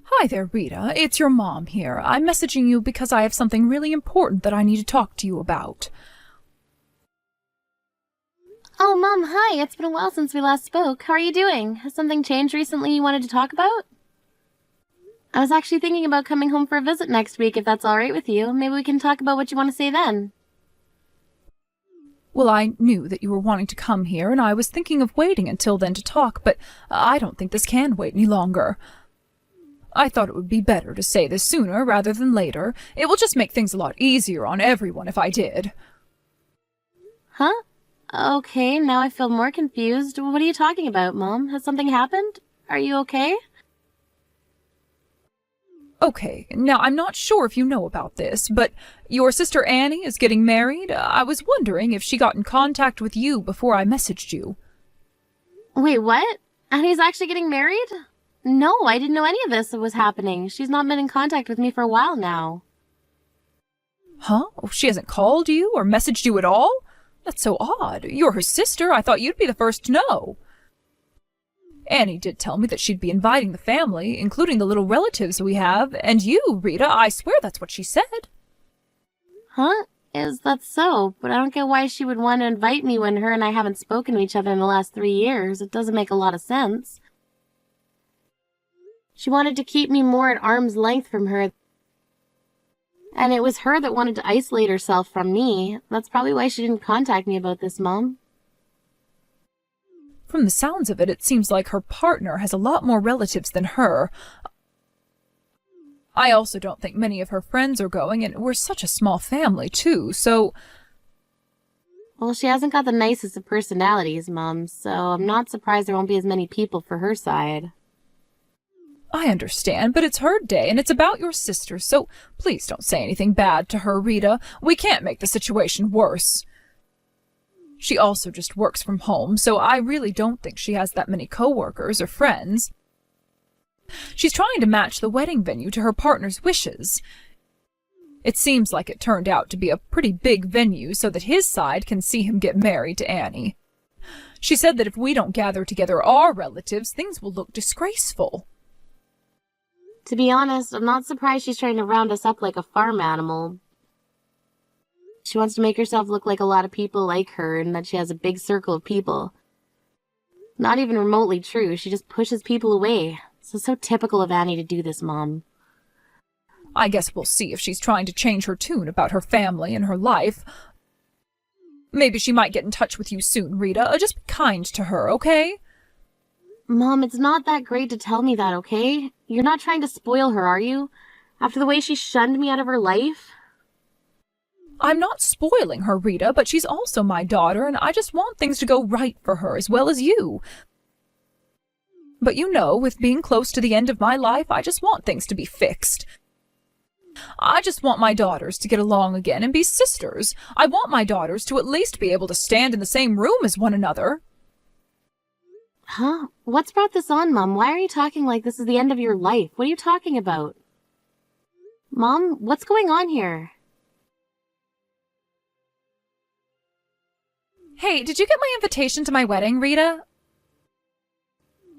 Hi there, Rita. It's your mom here. I'm messaging you because I have something really important that I need to talk to you about. Oh, Mom, hi. It's been a while since we last spoke. How are you doing? Has something changed recently you wanted to talk about? I was actually thinking about coming home for a visit next week, if that's alright with you. Maybe we can talk about what you want to say then. Well, I knew that you were wanting to come here, and I was thinking of waiting until then to talk, but I don't think this can wait any longer. I thought it would be better to say this sooner rather than later. It will just make things a lot easier on everyone if I did. Huh? Okay, now I feel more confused. What are you talking about, Mom? Has something happened? Are you okay? Okay, now I'm not sure if you know about this, but your sister Annie is getting married. I was wondering if she got in contact with you before I messaged you. Wait, what? Annie's actually getting married? No, I didn't know any of this was happening. She's not been in contact with me for a while now. Huh? She hasn't called you or messaged you at all? That's so odd. You're her sister. I thought you'd be the first to know. Annie did tell me that she'd be inviting the family, including the little relatives we have, and you, Rita. I swear that's what she said. Huh? Is that so? But I don't get why she would want to invite me when her and I haven't spoken to each other in the last 3 years. It doesn't make a lot of sense. She wanted to keep me more at arm's length from her. And it was her that wanted to isolate herself from me. That's probably why she didn't contact me about this, Mom. From the sounds of it, it seems like her partner has a lot more relatives than her. I also don't think many of her friends are going, and we're such a small family, too, so... Well, she hasn't got the nicest of personalities, Mom, so I'm not surprised there won't be as many people for her side. I understand, but it's her day, and it's about your sister, so please don't say anything bad to her, Rita. We can't make the situation worse. She also just works from home, so I really don't think she has that many coworkers or friends. She's trying to match the wedding venue to her partner's wishes. It seems like it turned out to be a pretty big venue so that his side can see him get married to Annie. She said that if we don't gather together our relatives, things will look disgraceful. To be honest, I'm not surprised she's trying to round us up like a farm animal. She wants to make herself look like a lot of people like her and that she has a big circle of people. Not even remotely true, she just pushes people away. So typical of Annie to do this, Mom. I guess we'll see if she's trying to change her tune about her family and her life. Maybe she might get in touch with you soon, Rita. Just be kind to her, okay? Mom, it's not that great to tell me that, okay? You're not trying to spoil her, are you? After the way she shunned me out of her life? I'm not spoiling her, Rita, but she's also my daughter, and I just want things to go right for her as well as you. But you know, with being close to the end of my life, I just want things to be fixed. I just want my daughters to get along again and be sisters. I want my daughters to at least be able to stand in the same room as one another. Huh? What's brought this on, Mom? Why are you talking like this is the end of your life? What are you talking about? Mom, what's going on here? Hey, did you get my invitation to my wedding, Rita?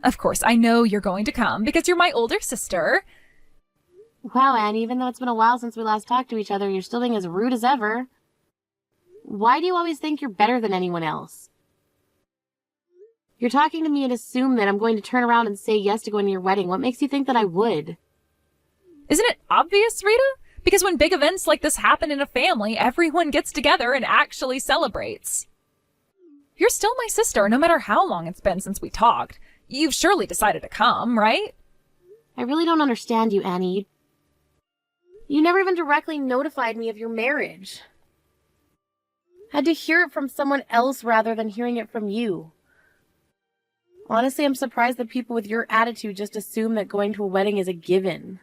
Of course, I know you're going to come because you're my older sister. Wow, Annie, even though it's been a while since we last talked to each other, you're still being as rude as ever. Why do you always think you're better than anyone else? You're talking to me and assume that I'm going to turn around and say yes to going to your wedding. What makes you think that I would? Isn't it obvious, Rita? Because when big events like this happen in a family, everyone gets together and actually celebrates. You're still my sister, no matter how long it's been since we talked. You've surely decided to come, right? I really don't understand you, Annie. You never even directly notified me of your marriage. Had to hear it from someone else rather than hearing it from you. Honestly, I'm surprised that people with your attitude just assume that going to a wedding is a given.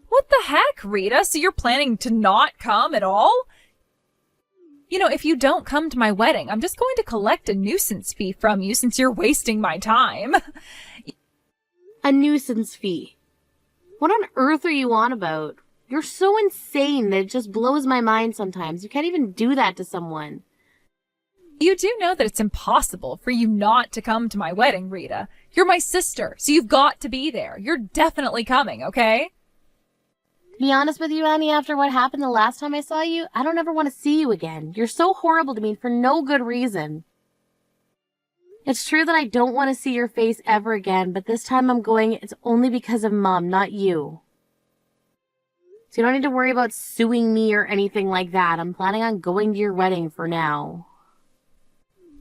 What the heck, Rita? So you're planning to not come at all? You know, if you don't come to my wedding, I'm just going to collect a nuisance fee from you since you're wasting my time. A nuisance fee? What on earth are you on about? You're so insane that it just blows my mind sometimes. You can't even do that to someone. You do know that it's impossible for you not to come to my wedding, Rita. You're my sister, so you've got to be there. You're definitely coming, okay? To be honest with you, Annie, after what happened the last time I saw you, I don't ever want to see you again. You're so horrible to me for no good reason. It's true that I don't want to see your face ever again, but this time I'm going, it's only because of Mom, not you. So you don't need to worry about suing me or anything like that. I'm planning on going to your wedding for now.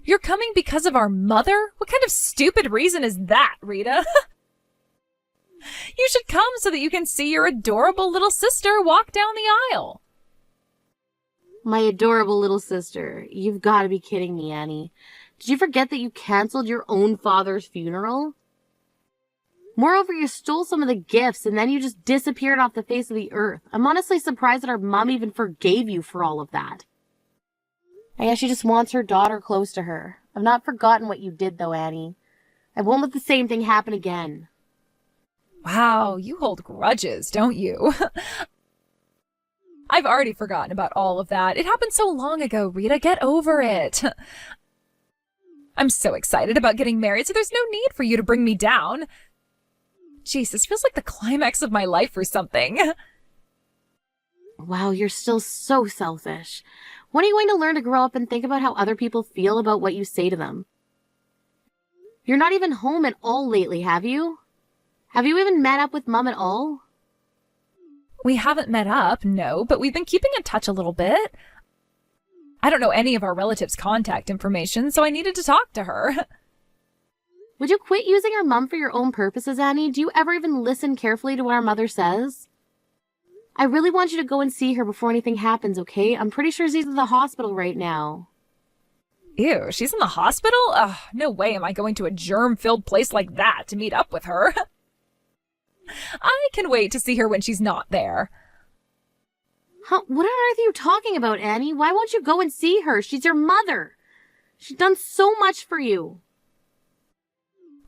You're coming because of our mother? What kind of stupid reason is that, Rita? You should come so that you can see your adorable little sister walk down the aisle. My adorable little sister. You've got to be kidding me, Annie. Did you forget that you canceled your own father's funeral? Moreover, you stole some of the gifts and then you just disappeared off the face of the earth. I'm honestly surprised that our mom even forgave you for all of that. I guess she just wants her daughter close to her. I've not forgotten what you did, though, Annie. I won't let the same thing happen again. Wow, you hold grudges, don't you? I've already forgotten about all of that. It happened so long ago, Rita. Get over it. I'm so excited about getting married, so there's no need for you to bring me down. Jeez, this feels like the climax of my life or something. Wow, you're still so selfish. When are you going to learn to grow up and think about how other people feel about what you say to them? You're not even home at all lately, have you? Have you even met up with Mom at all? We haven't met up, no, but we've been keeping in touch a little bit. I don't know any of our relatives' contact information, so I needed to talk to her. Would you quit using our mom for your own purposes, Annie? Do you ever even listen carefully to what our mother says? I really want you to go and see her before anything happens, okay? I'm pretty sure she's at the hospital right now. Ew, she's in the hospital? Ugh, no way am I going to a germ-filled place like that to meet up with her. I can wait to see her when she's not there. Huh? What on earth are you talking about, Annie? Why won't you go and see her? She's your mother. She's done so much for you.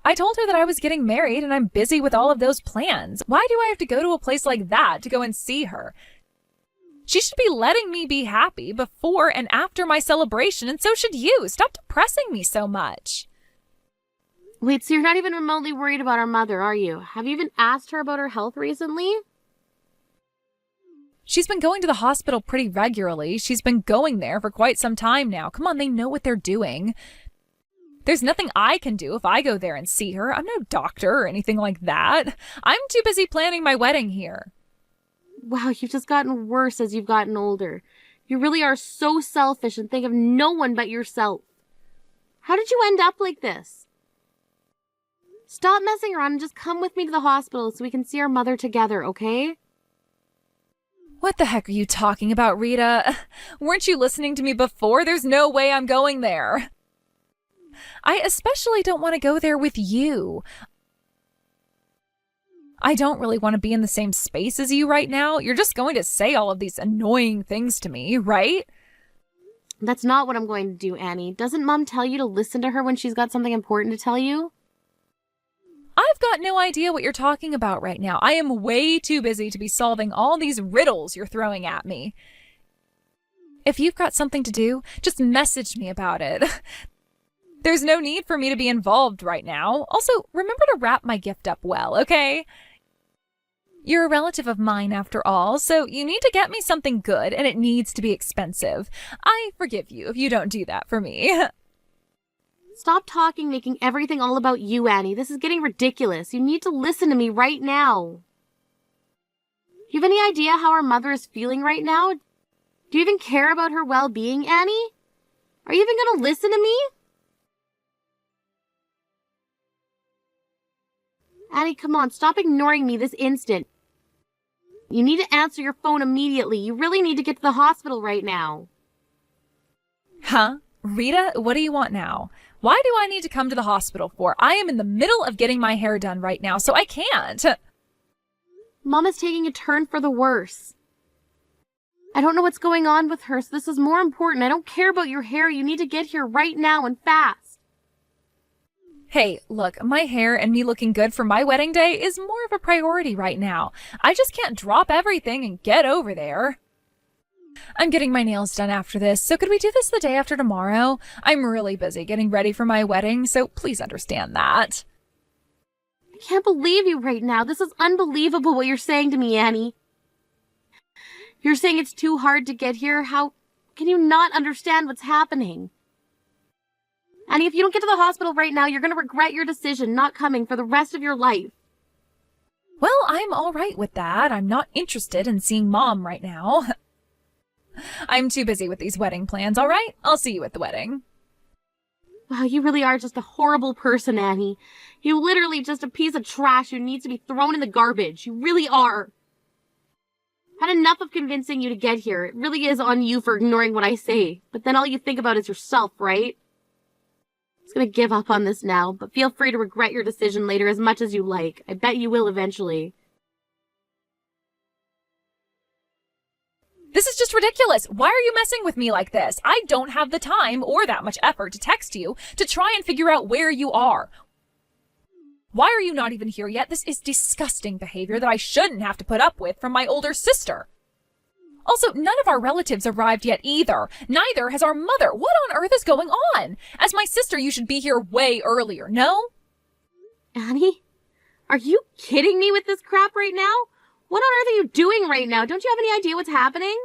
I told her that I was getting married and I'm busy with all of those plans. Why do I have to go to a place like that to go and see her? She should be letting me be happy before and after my celebration, and so should you. Stop depressing me so much. Wait, so you're not even remotely worried about our mother, are you? Have you even asked her about her health recently? She's been going to the hospital pretty regularly. She's been going there for quite some time now. Come on, they know what they're doing. There's nothing I can do if I go there and see her. I'm no doctor or anything like that. I'm too busy planning my wedding here. Wow, you've just gotten worse as you've gotten older. You really are so selfish and think of no one but yourself. How did you end up like this? Stop messing around and just come with me to the hospital so we can see our mother together, okay? What the heck are you talking about, Rita? Weren't you listening to me before? There's no way I'm going there. I especially don't want to go there with you. I don't really want to be in the same space as you right now. You're just going to say all of these annoying things to me, right? That's not what I'm going to do, Annie. Doesn't Mom tell you to listen to her when she's got something important to tell you? I've got no idea what you're talking about right now. I am way too busy to be solving all these riddles you're throwing at me. If you've got something to do, just message me about it. There's no need for me to be involved right now. Also, remember to wrap my gift up well, okay? You're a relative of mine after all, so you need to get me something good, and it needs to be expensive. I forgive you if you don't do that for me. Stop talking, making everything all about you, Annie. This is getting ridiculous. You need to listen to me right now. Do you have any idea how our mother is feeling right now? Do you even care about her well-being, Annie? Are you even going to listen to me? Annie, come on, stop ignoring me this instant. You need to answer your phone immediately. You really need to get to the hospital right now. Huh? Rita, what do you want now? Why do I need to come to the hospital for? I am in the middle of getting my hair done right now, so I can't. Mom is taking a turn for the worse. I don't know what's going on with her, so this is more important. I don't care about your hair. You need to get here right now and fast. Hey, look, my hair and me looking good for my wedding day is more of a priority right now. I just can't drop everything and get over there. I'm getting my nails done after this, so could we do this the day after tomorrow? I'm really busy getting ready for my wedding, so please understand that. I can't believe you right now. This is unbelievable what you're saying to me, Annie. You're saying it's too hard to get here? How can you not understand what's happening? Annie, if you don't get to the hospital right now, you're going to regret your decision not coming for the rest of your life. Well, I'm all right with that. I'm not interested in seeing Mom right now. I'm too busy with these wedding plans, all right? I'll see you at the wedding. Wow, you really are just a horrible person, Annie. You literally just a piece of trash who needs to be thrown in the garbage. You really are. Had enough of convincing you to get here. It really is on you for ignoring what I say. But then all you think about is yourself, right? I'm just gonna give up on this now, but feel free to regret your decision later as much as you like. I bet you will eventually. This is just ridiculous. Why are you messing with me like this? I don't have the time or that much effort to text you to try and figure out where you are. Why are you not even here yet? This is disgusting behavior that I shouldn't have to put up with from my older sister. Also, none of our relatives arrived yet either. Neither has our mother. What on earth is going on? As my sister, you should be here way earlier, no? Annie? Are you kidding me with this crap right now? What on earth are you doing right now? Don't you have any idea what's happening?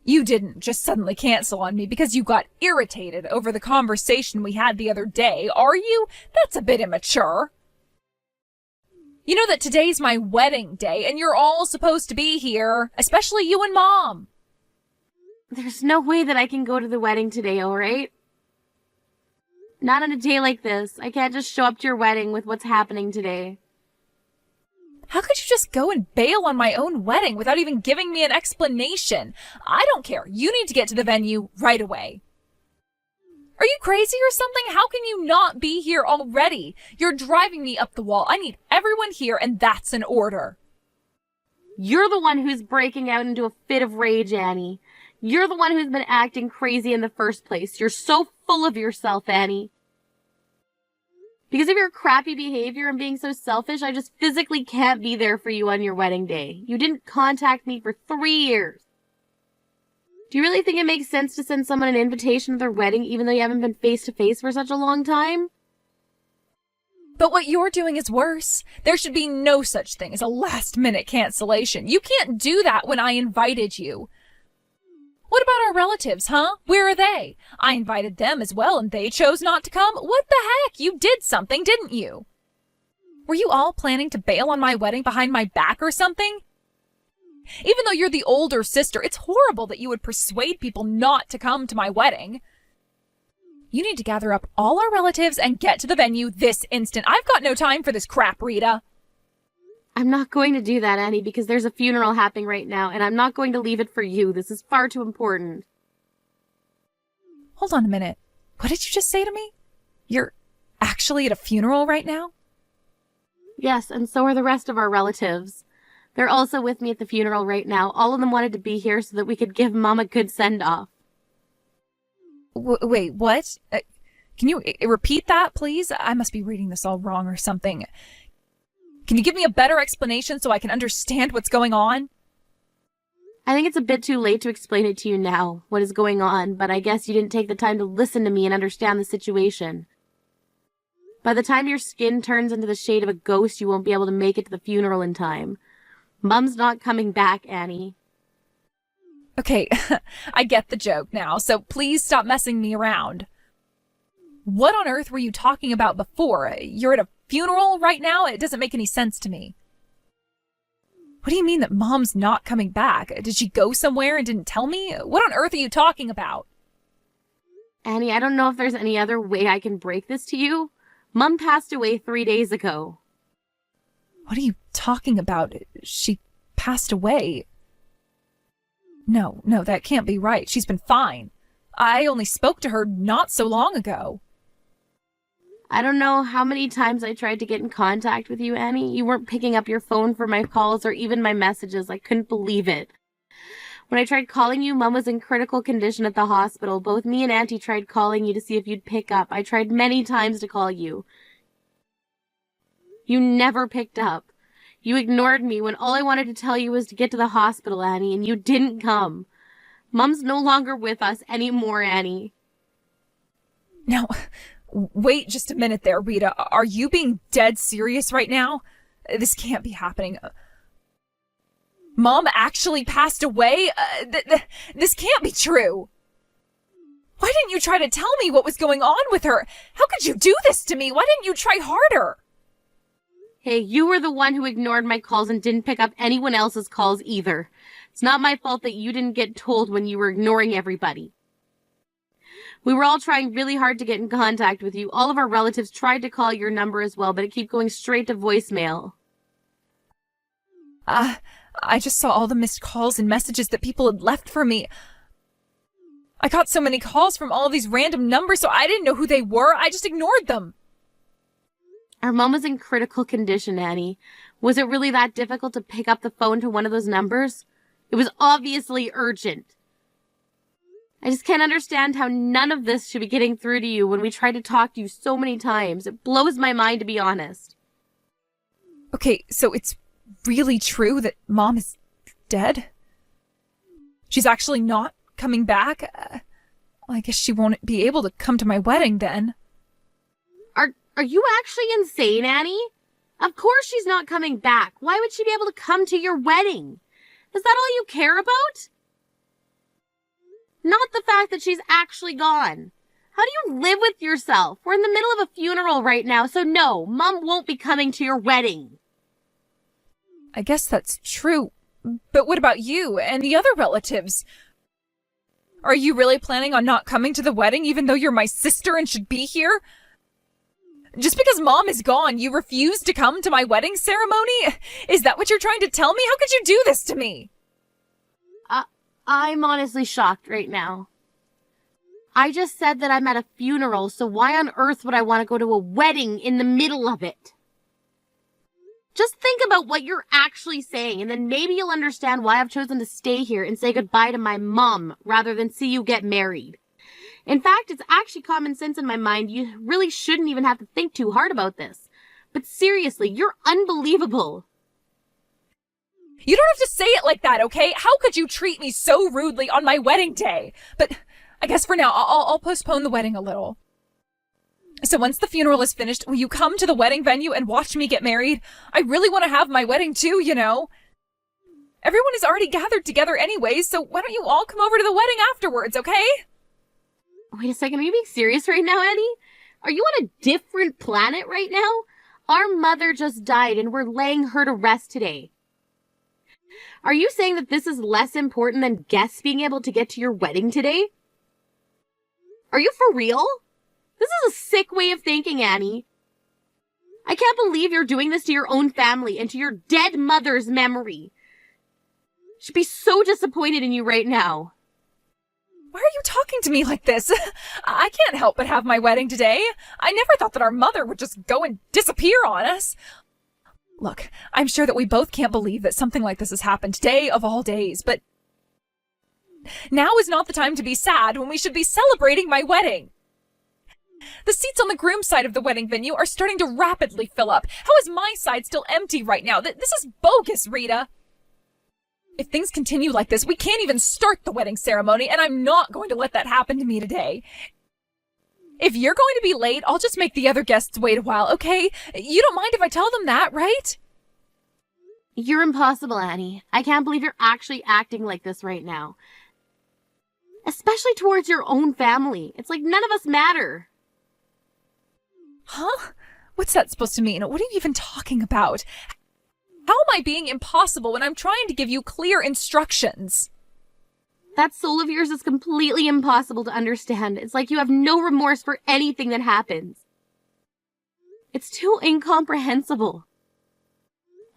You didn't just suddenly cancel on me because you got irritated over the conversation we had the other day, are you? That's a bit immature. You know that today's my wedding day and you're all supposed to be here, especially you and Mom. There's no way that I can go to the wedding today, alright? Not on a day like this. I can't just show up to your wedding with what's happening today. How could you just go and bail on my own wedding without even giving me an explanation? I don't care. You need to get to the venue right away. Are you crazy or something? How can you not be here already? You're driving me up the wall. I need everyone here, and that's an order. You're the one who's breaking out into a fit of rage, Annie. You're the one who's been acting crazy in the first place. You're so full of yourself, Annie. Because of your crappy behavior and being so selfish, I just physically can't be there for you on your wedding day. You didn't contact me for 3 years. Do you really think it makes sense to send someone an invitation to their wedding even though you haven't been face-to-face for such a long time? But what you're doing is worse. There should be no such thing as a last-minute cancellation. You can't do that when I invited you. What about our relatives, huh? Where are they? I invited them as well and they chose not to come. What the heck? You did something, didn't you? Were you all planning to bail on my wedding behind my back or something? Even though you're the older sister, it's horrible that you would persuade people not to come to my wedding. You need to gather up all our relatives and get to the venue this instant. I've got no time for this crap, Rita. I'm not going to do that, Annie, because there's a funeral happening right now, and I'm not going to leave it for you. This is far too important. Hold on a minute. What did you just say to me? You're actually at a funeral right now? Yes, and so are the rest of our relatives. They're also with me at the funeral right now. All of them wanted to be here so that we could give Mom a good send-off. Wait, what? Can you repeat that, please? I must be reading this all wrong or something. Can you give me a better explanation so I can understand what's going on? I think it's a bit too late to explain it to you now, what is going on, but I guess you didn't take the time to listen to me and understand the situation. By the time your skin turns into the shade of a ghost, you won't be able to make it to the funeral in time. Mom's not coming back, Annie. Okay, I get the joke now, so please stop messing me around. What on earth were you talking about before? You're at a funeral right now? It doesn't make any sense to me. What do you mean that Mom's not coming back? Did she go somewhere and didn't tell me? What on earth are you talking about? Annie, I don't know if there's any other way I can break this to you. Mom passed away 3 days ago. What are you talking about? She passed away. No, that can't be right. She's been fine. I only spoke to her not so long ago. I don't know how many times I tried to get in contact with you, Annie. You weren't picking up your phone for my calls or even my messages. I couldn't believe it. When I tried calling you, Mom was in critical condition at the hospital. Both me and Auntie tried calling you to see if you'd pick up. I tried many times to call you. You never picked up. You ignored me when all I wanted to tell you was to get to the hospital, Annie, and you didn't come. Mom's no longer with us anymore, Annie. Now, wait just a minute there, Rita. Are you being dead serious right now? This can't be happening. Mom actually passed away? This can't be true. Why didn't you try to tell me what was going on with her? How could you do this to me? Why didn't you try harder? Hey, you were the one who ignored my calls and didn't pick up anyone else's calls either. It's not my fault that you didn't get told when you were ignoring everybody. We were all trying really hard to get in contact with you. All of our relatives tried to call your number as well, but it kept going straight to voicemail. I just saw all the missed calls and messages that people had left for me. I got so many calls from all these random numbers, so I didn't know who they were. I just ignored them. Our mom was in critical condition, Annie. Was it really that difficult to pick up the phone to one of those numbers? It was obviously urgent. I just can't understand how none of this should be getting through to you when we tried to talk to you so many times. It blows my mind, to be honest. Okay, so it's really true that Mom is dead? She's actually not coming back? I guess she won't be able to come to my wedding then. Are you actually insane, Annie? Of course she's not coming back. Why would she be able to come to your wedding? Is that all you care about? Not the fact that she's actually gone. How do you live with yourself? We're in the middle of a funeral right now, so no, Mom won't be coming to your wedding. I guess that's true. But what about you and the other relatives? Are you really planning on not coming to the wedding even though you're my sister and should be here? Just because Mom is gone, you refuse to come to my wedding ceremony? Is that what you're trying to tell me? How could you do this to me? I'm honestly shocked right now. I just said that I'm at a funeral, so why on earth would I want to go to a wedding in the middle of it? Just think about what you're actually saying, and then maybe you'll understand why I've chosen to stay here and say goodbye to my mom rather than see you get married. In fact, it's actually common sense in my mind. You really shouldn't even have to think too hard about this. But seriously, you're unbelievable. You don't have to say it like that, okay? How could you treat me so rudely on my wedding day? But I guess for now, I'll postpone the wedding a little. So once the funeral is finished, will you come to the wedding venue and watch me get married? I really want to have my wedding too, you know. Everyone is already gathered together anyways, so why don't you all come over to the wedding afterwards, okay? Wait a second, are you being serious right now, Annie? Are you on a different planet right now? Our mother just died and we're laying her to rest today. Are you saying that this is less important than guests being able to get to your wedding today? Are you for real? This is a sick way of thinking, Annie. I can't believe you're doing this to your own family and to your dead mother's memory. She'd be so disappointed in you right now. Why are you talking to me like this? I can't help but have my wedding today. I never thought that our mother would just go and disappear on us. Look, I'm sure that we both can't believe that something like this has happened today of all days, but now is not the time to be sad when we should be celebrating my wedding. The seats on the groom's side of the wedding venue are starting to rapidly fill up. How is my side still empty right now? This is bogus, Rita. If things continue like this, we can't even start the wedding ceremony, and I'm not going to let that happen to me today. If you're going to be late, I'll just make the other guests wait a while, okay? You don't mind if I tell them that, right? You're impossible, Annie. I can't believe you're actually acting like this right now. Especially towards your own family. It's like none of us matter. Huh? What's that supposed to mean? What are you even talking about? How am I being impossible when I'm trying to give you clear instructions? That soul of yours is completely impossible to understand. It's like you have no remorse for anything that happens. It's too incomprehensible.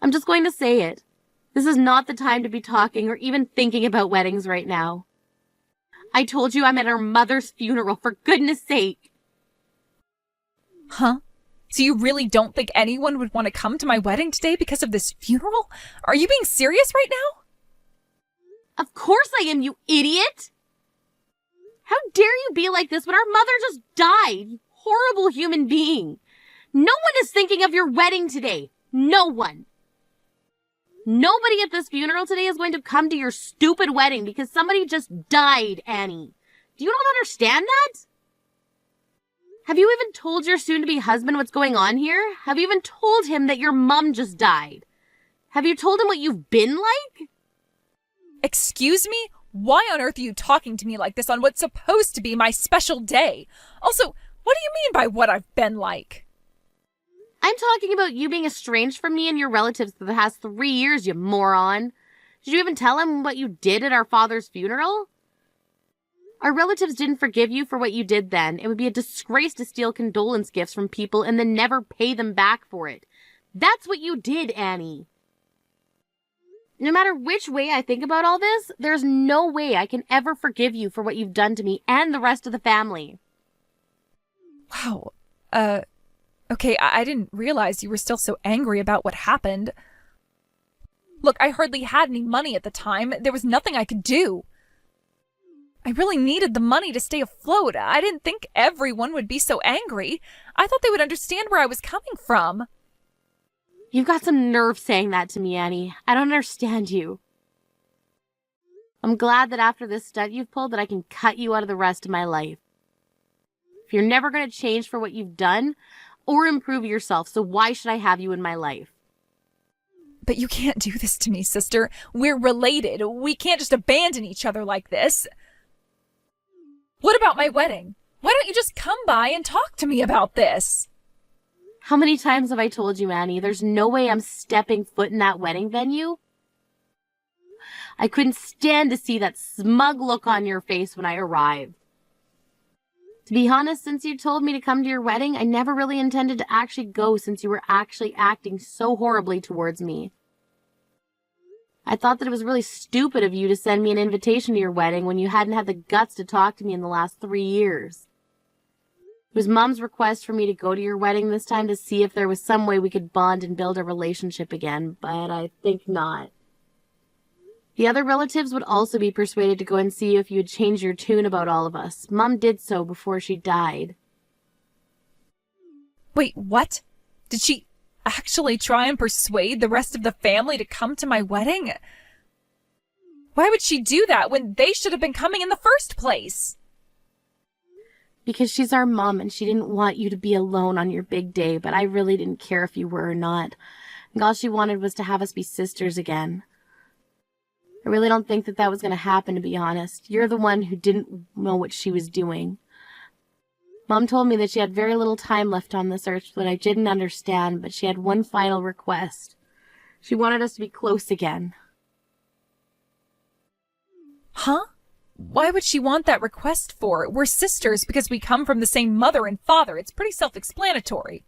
I'm just going to say it. This is not the time to be talking or even thinking about weddings right now. I told you I'm at our mother's funeral, for goodness sake. Huh? So you really don't think anyone would want to come to my wedding today because of this funeral? Are you being serious right now? Of course I am, you idiot! How dare you be like this when our mother just died, you horrible human being! No one is thinking of your wedding today. No one. Nobody at this funeral today is going to come to your stupid wedding because somebody just died, Annie. Do you not understand that? Have you even told your soon-to-be husband what's going on here? Have you even told him that your mom just died? Have you told him what you've been like? Excuse me? Why on earth are you talking to me like this on what's supposed to be my special day? Also, what do you mean by what I've been like? I'm talking about you being estranged from me and your relatives for the past 3 years, you moron. Did you even tell him what you did at our father's funeral? Our relatives didn't forgive you for what you did then. It would be a disgrace to steal condolence gifts from people and then never pay them back for it. That's what you did, Annie. No matter which way I think about all this, there's no way I can ever forgive you for what you've done to me and the rest of the family. Wow. Okay, I didn't realize you were still so angry about what happened. Look, I hardly had any money at the time. There was nothing I could do. I really needed the money to stay afloat. I didn't think everyone would be so angry. I thought they would understand where I was coming from. You've got some nerve saying that to me, Annie. I don't understand you. I'm glad that after this stunt you've pulled that I can cut you out of the rest of my life. If you're never going to change for what you've done or improve yourself, so why should I have you in my life? But you can't do this to me, sister. We're related. We can't just abandon each other like this. What about my wedding? Why don't you just come by and talk to me about this? How many times have I told you, Annie, there's no way I'm stepping foot in that wedding venue? I couldn't stand to see that smug look on your face when I arrived. To be honest, since you told me to come to your wedding, I never really intended to actually go since you were actually acting so horribly towards me. I thought that it was really stupid of you to send me an invitation to your wedding when you hadn't had the guts to talk to me in the last 3 years. It was Mom's request for me to go to your wedding this time to see if there was some way we could bond and build a relationship again, but I think not. The other relatives would also be persuaded to go and see if you had changed your tune about all of us. Mom did so before she died. Wait, what? Did she actually try and persuade the rest of the family to come to my wedding? Why would she do that when they should have been coming in the first place? Because she's our mom and she didn't want you to be alone on your big day, but I really didn't care if you were or not. And all she wanted was to have us be sisters again. I really don't think that that was going to happen, to be honest. You're the one who didn't know what she was doing. Mom told me that she had very little time left on this earth, but I didn't understand, but she had one final request. She wanted us to be close again. Huh? Why would she want that request for? We're sisters because we come from the same mother and father. It's pretty self-explanatory.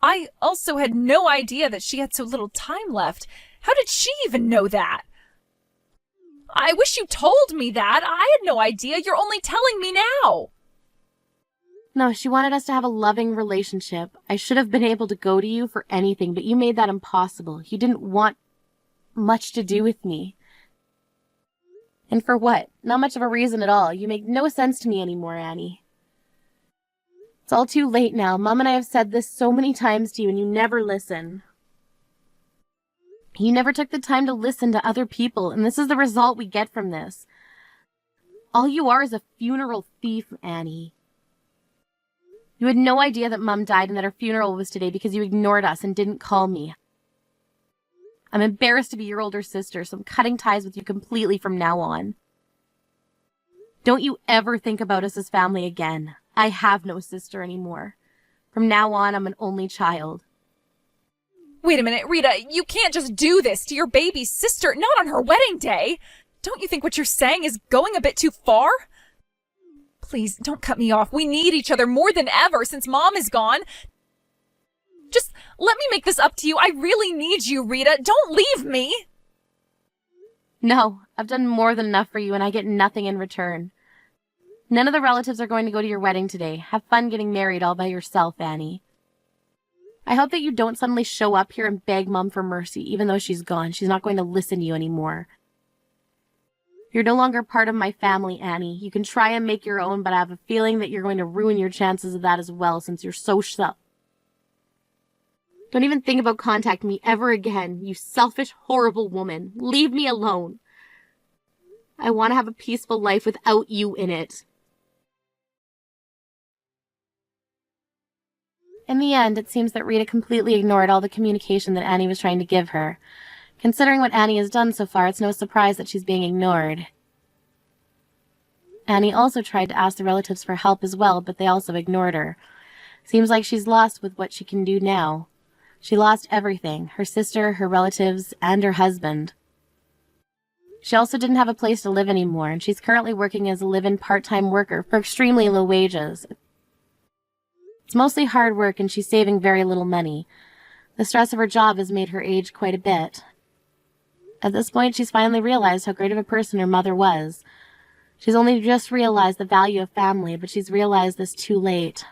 I also had no idea that she had so little time left. How did she even know that? I wish you told me that. I had no idea. You're only telling me now. No, she wanted us to have a loving relationship. I should have been able to go to you for anything, but you made that impossible. You didn't want much to do with me. And for what? Not much of a reason at all. You make no sense to me anymore, Annie. It's all too late now. Mom and I have said this so many times to you, and you never listen. You never took the time to listen to other people, and this is the result we get from this. All you are is a funeral thief, Annie. You had no idea that Mom died and that her funeral was today because you ignored us and didn't call me. I'm embarrassed to be your older sister, so I'm cutting ties with you completely from now on. Don't you ever think about us as family again. I have no sister anymore. From now on, I'm an only child. Wait a minute, Rita, you can't just do this to your baby's sister, not on her wedding day. Don't you think what you're saying is going a bit too far? Please, don't cut me off. We need each other more than ever since Mom is gone. Just let me make this up to you. I really need you, Rita. Don't leave me. No, I've done more than enough for you and I get nothing in return. None of the relatives are going to go to your wedding today. Have fun getting married all by yourself, Annie. I hope that you don't suddenly show up here and beg Mom for mercy, even though she's gone. She's not going to listen to you anymore. You're no longer part of my family, Annie. You can try and make your own, but I have a feeling that you're going to ruin your chances of that as well since you're so Don't even think about contacting me ever again, you selfish, horrible woman. Leave me alone. I want to have a peaceful life without you in it. In the end, it seems that Rita completely ignored all the communication that Annie was trying to give her. Considering what Annie has done so far, it's no surprise that she's being ignored. Annie also tried to ask the relatives for help as well, but they also ignored her. Seems like she's lost with what she can do now. She lost everything, her sister, her relatives, and her husband. She also didn't have a place to live anymore, and she's currently working as a live-in part-time worker for extremely low wages. It's mostly hard work, and she's saving very little money. The stress of her job has made her age quite a bit. At this point, she's finally realized how great of a person her mother was. She's only just realized the value of family, but she's realized this too late.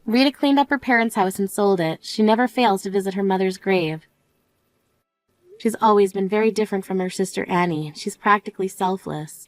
Rita cleaned up her parents' house and sold it. She never fails to visit her mother's grave. She's always been very different from her sister Annie. She's practically selfless.